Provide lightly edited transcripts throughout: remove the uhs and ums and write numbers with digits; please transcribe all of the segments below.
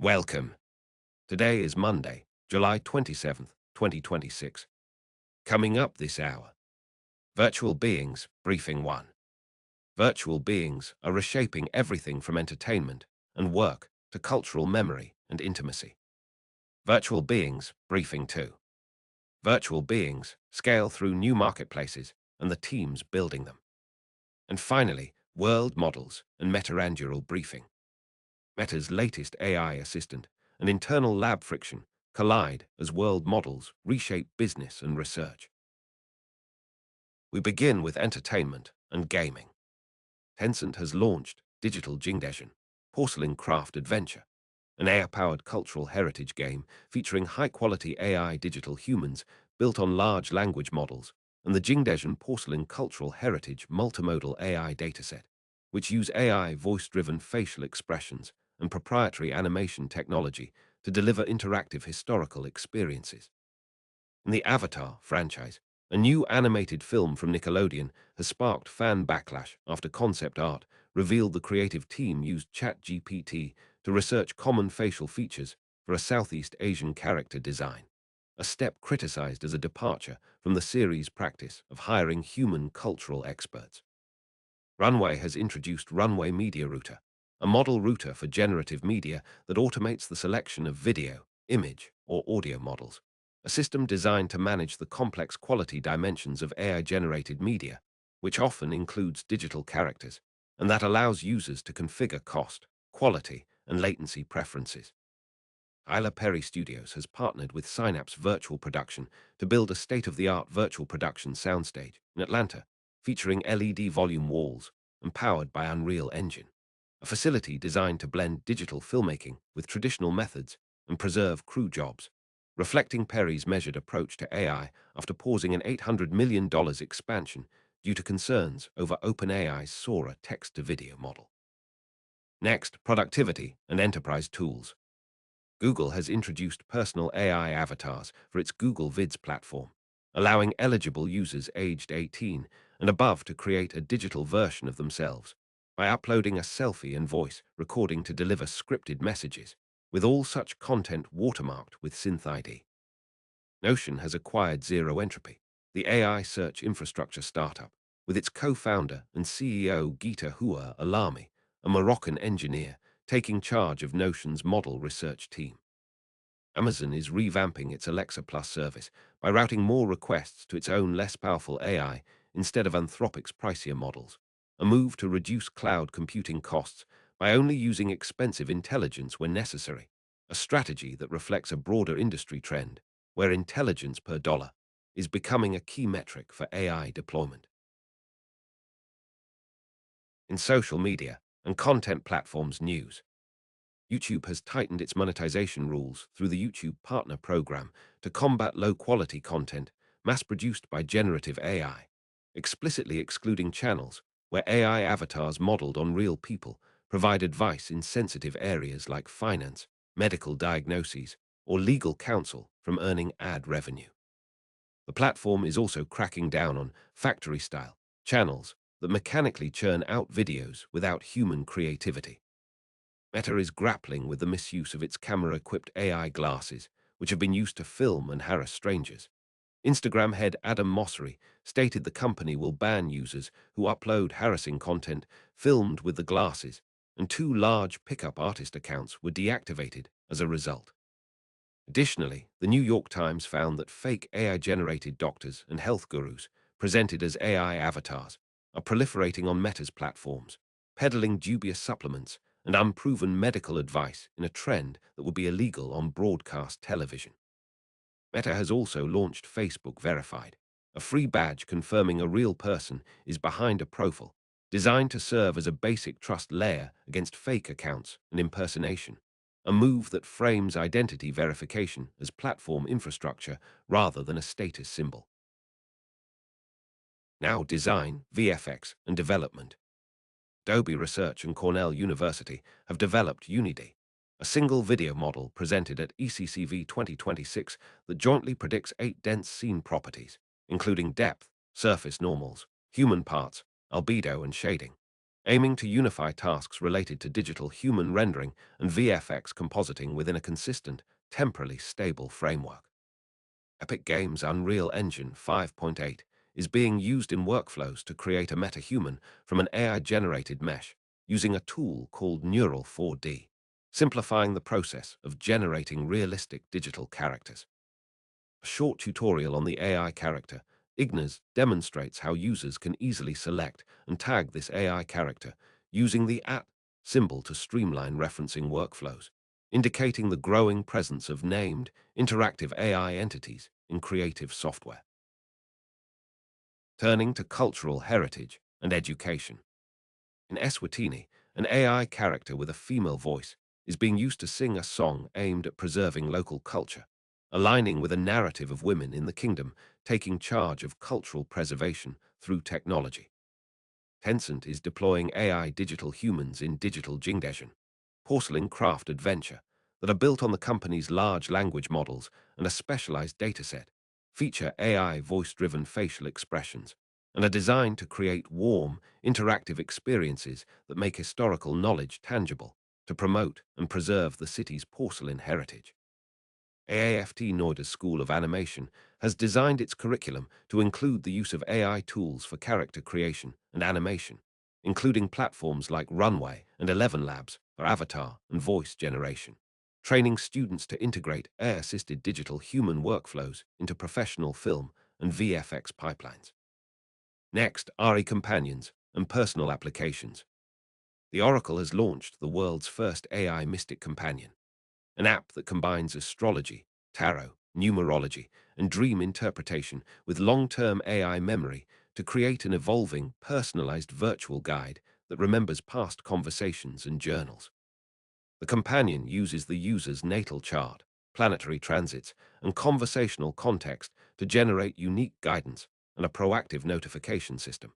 Welcome. Today is Monday, July 27th, 2026. Coming up this hour, Virtual Beings, Briefing 1. Virtual beings are reshaping everything from entertainment and work to cultural memory and intimacy. Virtual Beings, Briefing 2. Virtual beings scale through new marketplaces and the teams building them. And finally, World Models and Meta-Anduril Briefing. Meta's latest AI assistant and internal lab friction collide as world models reshape business and research. We begin with entertainment and gaming. Tencent has launched Digital Jingdezhen, Porcelain Craft Adventure, an AI-powered cultural heritage game featuring high-quality AI digital humans built on large language models, and the Jingdezhen Porcelain Cultural Heritage Multimodal AI dataset, which use AI voice-driven facial expressions and proprietary animation technology to deliver interactive historical experiences. In the Avatar franchise, a new animated film from Nickelodeon has sparked fan backlash after concept art revealed the creative team used ChatGPT to research common facial features for a Southeast Asian character design, a step criticized as a departure from the series' practice of hiring human cultural experts. Runway has introduced Runway Media Router, a model router for generative media that automates the selection of video, image, or audio models, a system designed to manage the complex quality dimensions of AI-generated media, which often includes digital characters, and that allows users to configure cost, quality, and latency preferences. Tyler Perry Studios has partnered with Synapse Virtual Production to build a state-of-the-art virtual production soundstage in Atlanta, featuring LED volume walls and powered by Unreal Engine, a facility designed to blend digital filmmaking with traditional methods and preserve crew jobs, reflecting Perry's measured approach to AI after pausing an $800 million expansion due to concerns over OpenAI's Sora text-to-video model. Next, productivity and enterprise tools. Google has introduced personal AI avatars for its Google Vids platform, allowing eligible users aged 18 and above to create a digital version of themselves by uploading a selfie and voice recording to deliver scripted messages, with all such content watermarked with SynthID. Notion has acquired Zero Entropy, the AI search infrastructure startup, with its co-founder and CEO Geeta Hua Alami, a Moroccan engineer, taking charge of Notion's model research team. Amazon is revamping its Alexa Plus service by routing more requests to its own less powerful AI instead of Anthropic's pricier models, a move to reduce cloud computing costs by only using expensive intelligence when necessary, a strategy that reflects a broader industry trend where intelligence per dollar is becoming a key metric for AI deployment. In social media and content platforms news, YouTube has tightened its monetization rules through the YouTube Partner Program to combat low-quality content mass-produced by generative AI, explicitly excluding channels where AI avatars modeled on real people provide advice in sensitive areas like finance, medical diagnoses, or legal counsel from earning ad revenue. The platform is also cracking down on factory-style channels that mechanically churn out videos without human creativity. Meta is grappling with the misuse of its camera-equipped AI glasses, which have been used to film and harass strangers. Instagram head Adam Mosseri stated the company will ban users who upload harassing content filmed with the glasses, and 2 large pickup artist accounts were deactivated as a result. Additionally, the New York Times found that fake AI-generated doctors and health gurus, presented as AI avatars, are proliferating on Meta's platforms, peddling dubious supplements and unproven medical advice in a trend that would be illegal on broadcast television. Meta has also launched Facebook Verified, a free badge confirming a real person is behind a profile, designed to serve as a basic trust layer against fake accounts and impersonation, a move that frames identity verification as platform infrastructure rather than a status symbol. Now design, VFX, and development. Adobe Research and Cornell University have developed Unity, a single video model presented at ECCV 2026 that jointly predicts 8 dense scene properties, including depth, surface normals, human parts, albedo, and shading. aiming to unify tasks related to digital human rendering and VFX compositing within a consistent, temporally stable framework. Epic Games' Unreal Engine 5.8 is being used in workflows to create a metahuman from an AI-generated mesh using a tool called Neural 4D, simplifying the process of generating realistic digital characters. A short tutorial on the AI character, Ignas, demonstrates how users can easily select and tag this AI character using the @ symbol to streamline referencing workflows, indicating the growing presence of named, interactive AI entities in creative software. Turning to cultural heritage and education. In Eswatini, an AI character with a female voice is being used to sing a song aimed at preserving local culture, aligning with a narrative of women in the kingdom taking charge of cultural preservation through technology. Tencent is deploying AI digital humans in Digital Jingdezhen, porcelain craft adventure that are built on the company's large language models and a specialized dataset, feature AI voice-driven facial expressions, and are designed to create warm, interactive experiences that make historical knowledge tangible to promote and preserve the city's porcelain heritage. AAFT Noida's School of Animation has designed its curriculum to include the use of AI tools for character creation and animation, including platforms like Runway and 11 Labs for avatar and voice generation, training students to integrate AI-assisted digital human workflows into professional film and VFX pipelines. Next, RE companions and personal applications. The Oracle has launched the world's first AI Mystic Companion, an app that combines astrology, tarot, numerology, and dream interpretation with long-term AI memory to create an evolving, personalized virtual guide that remembers past conversations and journals. The companion uses the user's natal chart, planetary transits, and conversational context to generate unique guidance and a proactive notification system.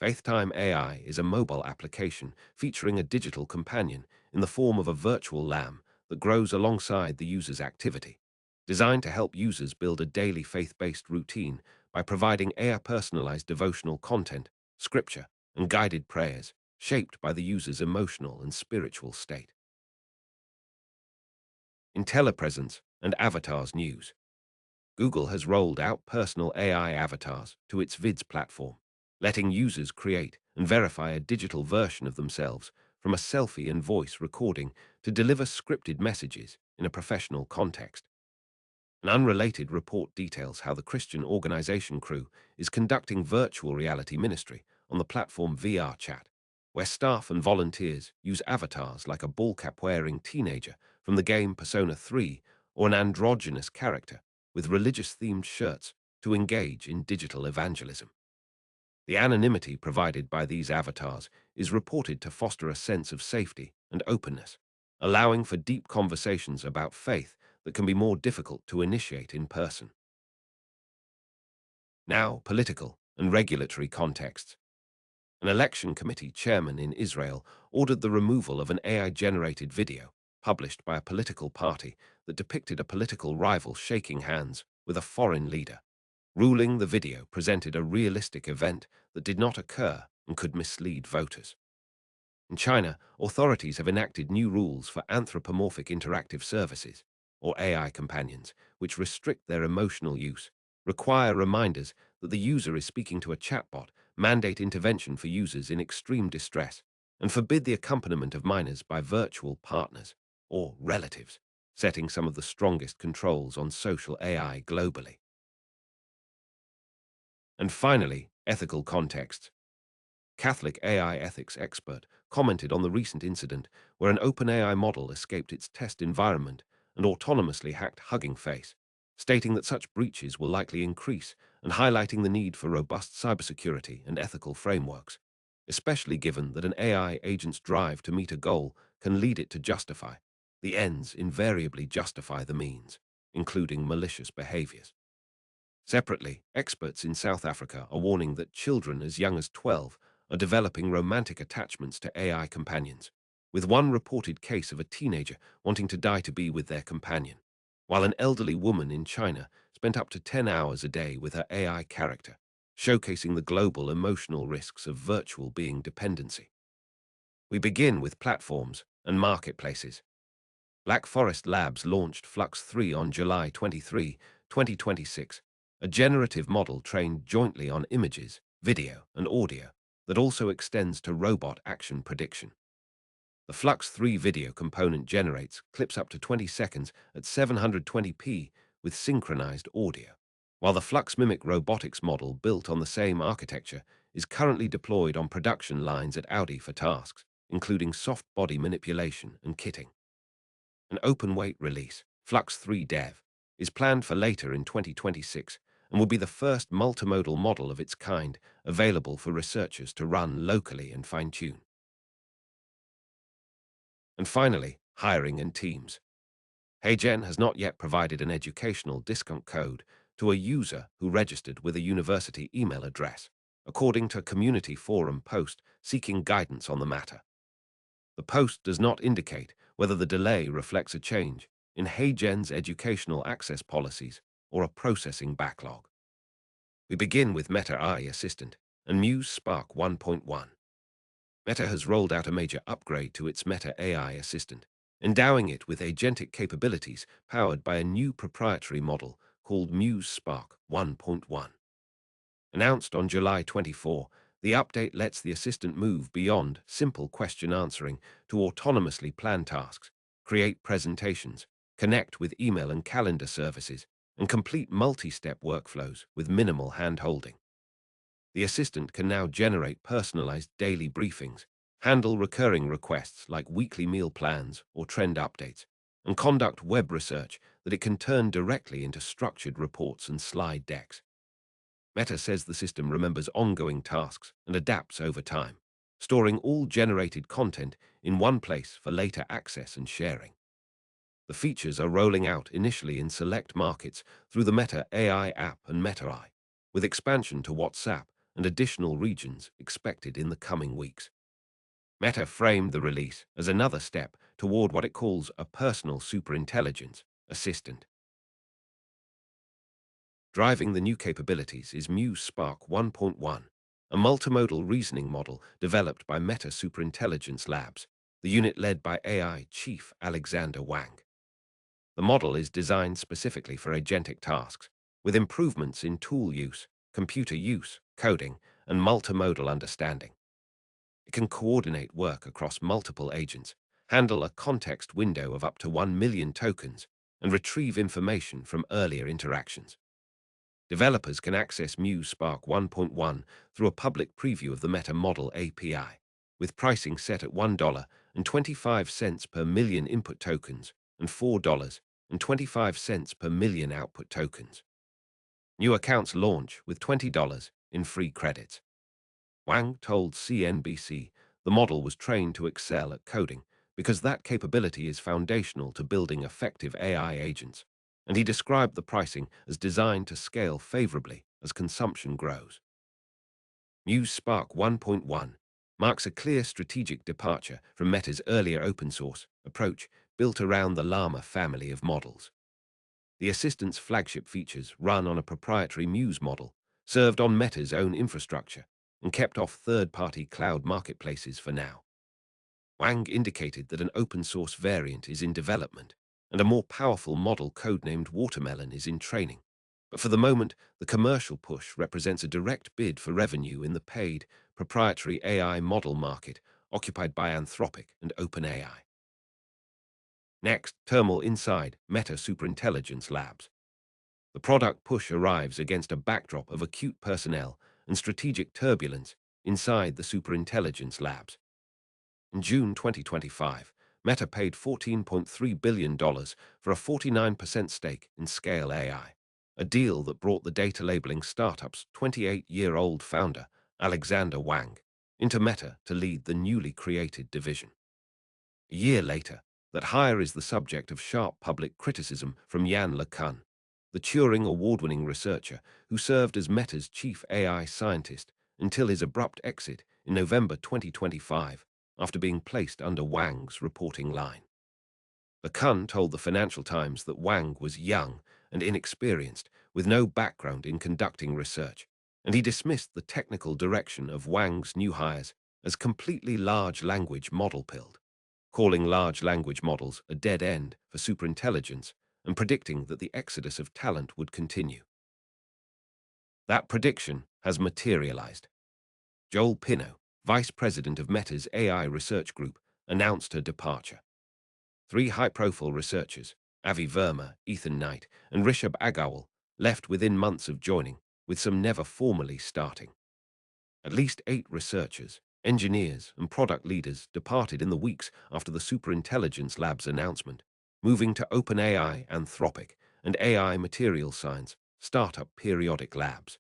FaithTime AI is a mobile application featuring a digital companion in the form of a virtual lamb that grows alongside the user's activity, designed to help users build a daily faith-based routine by providing AI-personalized devotional content, scripture, and guided prayers shaped by the user's emotional and spiritual state. In telepresence and avatars news, Google has rolled out personal AI avatars to its Vids platform, letting users create and verify a digital version of themselves from a selfie and voice recording to deliver scripted messages in a professional context. An unrelated report details how the Christian organization Crew is conducting virtual reality ministry on the platform VR Chat, where staff and volunteers use avatars like a ball-cap-wearing teenager from the game Persona 3 or an androgynous character with religious-themed shirts to engage in digital evangelism. The anonymity provided by these avatars is reported to foster a sense of safety and openness, allowing for deep conversations about faith that can be more difficult to initiate in person. Now, political and regulatory contexts. An election committee chairman in Israel ordered the removal of an AI-generated video published by a political party that depicted a political rival shaking hands with a foreign leader, ruling the video presented a realistic event that did not occur and could mislead voters. In China, authorities have enacted new rules for anthropomorphic interactive services, or AI companions, which restrict their emotional use, require reminders that the user is speaking to a chatbot, mandate intervention for users in extreme distress, and forbid the accompaniment of minors by virtual partners or relatives, setting some of the strongest controls on social AI globally. And finally, ethical contexts. Catholic AI ethics expert commented on the recent incident where an OpenAI model escaped its test environment and autonomously hacked Hugging Face, stating that such breaches will likely increase and highlighting the need for robust cybersecurity and ethical frameworks, especially given that an AI agent's drive to meet a goal can lead it to justify. The ends invariably justify the means, including malicious behaviors. Separately, experts in South Africa are warning that children as young as 12 are developing romantic attachments to AI companions, with one reported case of a teenager wanting to die to be with their companion, while an elderly woman in China spent up to 10 hours a day with her AI character, showcasing the global emotional risks of virtual being dependency. We begin with platforms and marketplaces. Black Forest Labs launched Flux 3 on July 23, 2026, a generative model trained jointly on images, video, and audio that also extends to robot action prediction. The Flux 3 video component generates clips up to 20 seconds at 720p with synchronized audio, while the Flux Mimic robotics model built on the same architecture is currently deployed on production lines at Audi for tasks, including soft body manipulation and kitting. An open-weight release, Flux 3 Dev, is planned for later in 2026 and will be the first multimodal model of its kind available for researchers to run locally and fine-tune. And finally, hiring and teams. HeyGen has not yet provided an educational discount code to a user who registered with a university email address, according to a community forum post seeking guidance on the matter. The post does not indicate whether the delay reflects a change in HeyGen's educational access policies or a processing backlog. We begin with Meta AI Assistant and Muse Spark 1.1. Meta has rolled out a major upgrade to its Meta AI Assistant, endowing it with agentic capabilities powered by a new proprietary model called Muse Spark 1.1. Announced on July 24, the update lets the assistant move beyond simple question answering to autonomously plan tasks, create presentations, connect with email and calendar services, and complete multi-step workflows with minimal hand-holding. The assistant can now generate personalized daily briefings, handle recurring requests like weekly meal plans or trend updates, and conduct web research that it can turn directly into structured reports and slide decks. Meta says the system remembers ongoing tasks and adapts over time, storing all generated content in one place for later access and sharing. The features are rolling out initially in select markets through the Meta AI app and Meta AI, with expansion to WhatsApp and additional regions expected in the coming weeks. Meta framed the release as another step toward what it calls a personal superintelligence assistant. Driving the new capabilities is Muse Spark 1.1, a multimodal reasoning model developed by Meta Superintelligence Labs, the unit led by AI chief Alexander Wang. The model is designed specifically for agentic tasks, with improvements in tool use, computer use, coding, and multimodal understanding. It can coordinate work across multiple agents, handle a context window of up to 1 million tokens, and retrieve information from earlier interactions. Developers can access Muse Spark 1.1 through a public preview of the Meta Model API, with pricing set at $1.25 per million input tokens and $4.25 per million output tokens. New accounts launch with $20 in free credits. Wang told CNBC the model was trained to excel at coding because that capability is foundational to building effective AI agents, and he described the pricing as designed to scale favorably as consumption grows. Muse Spark 1.1 marks a clear strategic departure from Meta's earlier open-source approach built around the Llama family of models. The assistant's flagship features run on a proprietary Muse model, served on Meta's own infrastructure, and kept off third-party cloud marketplaces for now. Wang indicated that an open-source variant is in development, and a more powerful model codenamed Watermelon is in training. But for the moment, the commercial push represents a direct bid for revenue in the paid, proprietary AI model market occupied by Anthropic and OpenAI. Next, turmoil inside Meta Superintelligence Labs. The product push arrives against a backdrop of acute personnel and strategic turbulence inside the Superintelligence Labs. In June 2025, Meta paid $14.3 billion for a 49% stake in Scale AI, a deal that brought the data labeling startup's 28-year-old founder, Alexander Wang, into Meta to lead the newly created division. A year later, that hire is the subject of sharp public criticism from Yann LeCun, the Turing Award-winning researcher who served as Meta's chief AI scientist until his abrupt exit in November 2025 after being placed under Wang's reporting line. LeCun told the Financial Times that Wang was young and inexperienced, with no background in conducting research, and he dismissed the technical direction of Wang's new hires as completely large language model pilled, calling large language models a dead end for superintelligence and predicting that the exodus of talent would continue. That prediction has materialized. Joel Pinnow, vice president of Meta's AI research group, announced her departure. Three high-profile researchers, Avi Verma, Ethan Knight, and Rishabh Agarwal, left within months of joining, with some never formally starting. At least 8 researchers, engineers, and product leaders departed in the weeks after the Superintelligence Lab's announcement, moving to OpenAI, Anthropic, and AI Material Science startup periodic labs.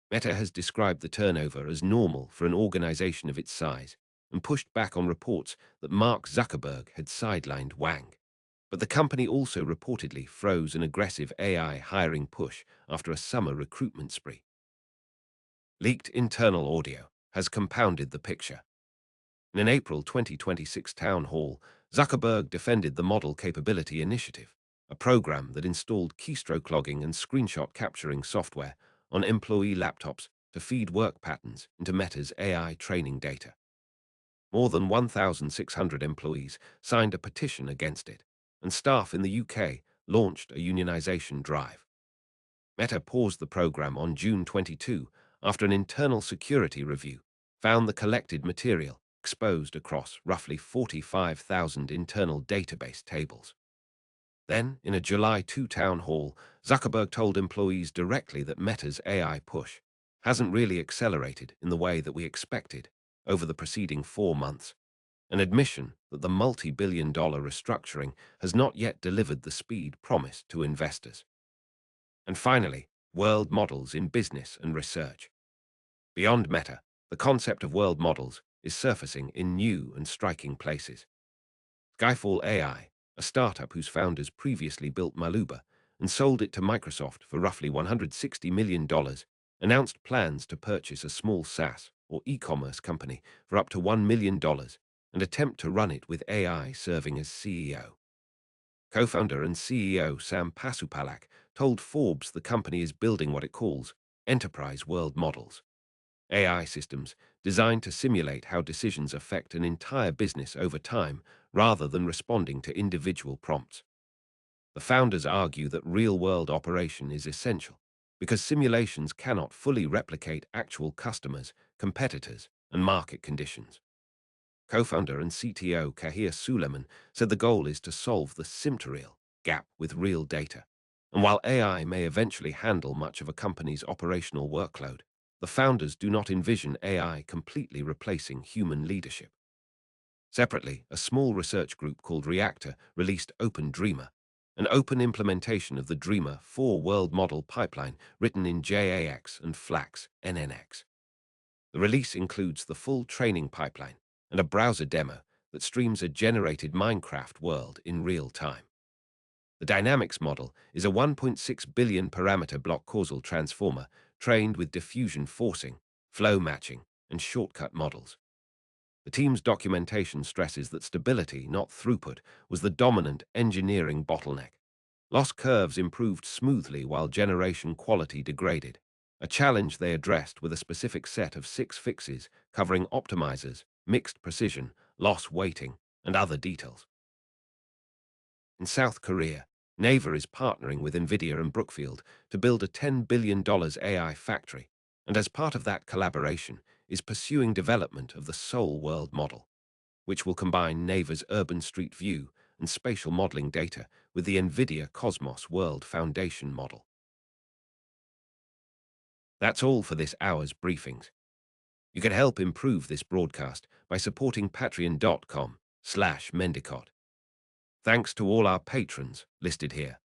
Meta has described the turnover as normal for an organization of its size and pushed back on reports that Mark Zuckerberg had sidelined Wang. But the company also reportedly froze an aggressive AI hiring push after a summer recruitment spree. Leaked internal audio has compounded the picture. In an April 2026 town hall, Zuckerberg defended the Model Capability Initiative, a program that installed keystroke logging and screenshot capturing software on employee laptops to feed work patterns into Meta's AI training data. More than 1,600 employees signed a petition against it, and staff in the UK launched a unionization drive. Meta paused the program on June 22 after an internal security review found the collected material exposed across roughly 45,000 internal database tables. Then, in a July 2 town hall, Zuckerberg told employees directly that Meta's AI push hasn't really accelerated in the way that we expected over the preceding 4 months, an admission that the multi-billion-dollar restructuring has not yet delivered the speed promised to investors. And finally, world models in business and research. Beyond Meta, the concept of world models is surfacing in new and striking places. Skyfall AI, a startup whose founders previously built Maluba and sold it to Microsoft for roughly $160 million, announced plans to purchase a small SaaS or e-commerce company for up to $1 million and attempt to run it with AI serving as CEO. Co-founder and CEO Sam Pasupalak told Forbes the company is building what it calls enterprise world models, AI systems designed to simulate how decisions affect an entire business over time rather than responding to individual prompts. The founders argue that real-world operation is essential because simulations cannot fully replicate actual customers, competitors, and market conditions. Co-founder and CTO Kahir Suleiman said the goal is to solve the SIM-to-real gap with real data. And while AI may eventually handle much of a company's operational workload, the founders do not envision AI completely replacing human leadership. Separately, a small research group called Reactor released Open Dreamer, an open implementation of the Dreamer 4 world model pipeline written in JAX and Flax NNX. The release includes the full training pipeline and a browser demo that streams a generated Minecraft world in real time. The Dynamics model is a 1.6 billion parameter block causal transformer trained with diffusion forcing, flow matching, and shortcut models. The team's documentation stresses that stability, not throughput, was the dominant engineering bottleneck. Loss curves improved smoothly while generation quality degraded, a challenge they addressed with a specific set of 6 fixes covering optimizers, mixed precision, loss weighting, and other details. In South Korea, Naver is partnering with NVIDIA and Brookfield to build a $10 billion AI factory, and as part of that collaboration is pursuing development of the Seoul World Model, which will combine Naver's Urban Street View and spatial modeling data with the NVIDIA Cosmos World Foundation model. That's all for this hour's briefings. You can help improve this broadcast by supporting patreon.com/mendiBot. Thanks to all our patrons listed here.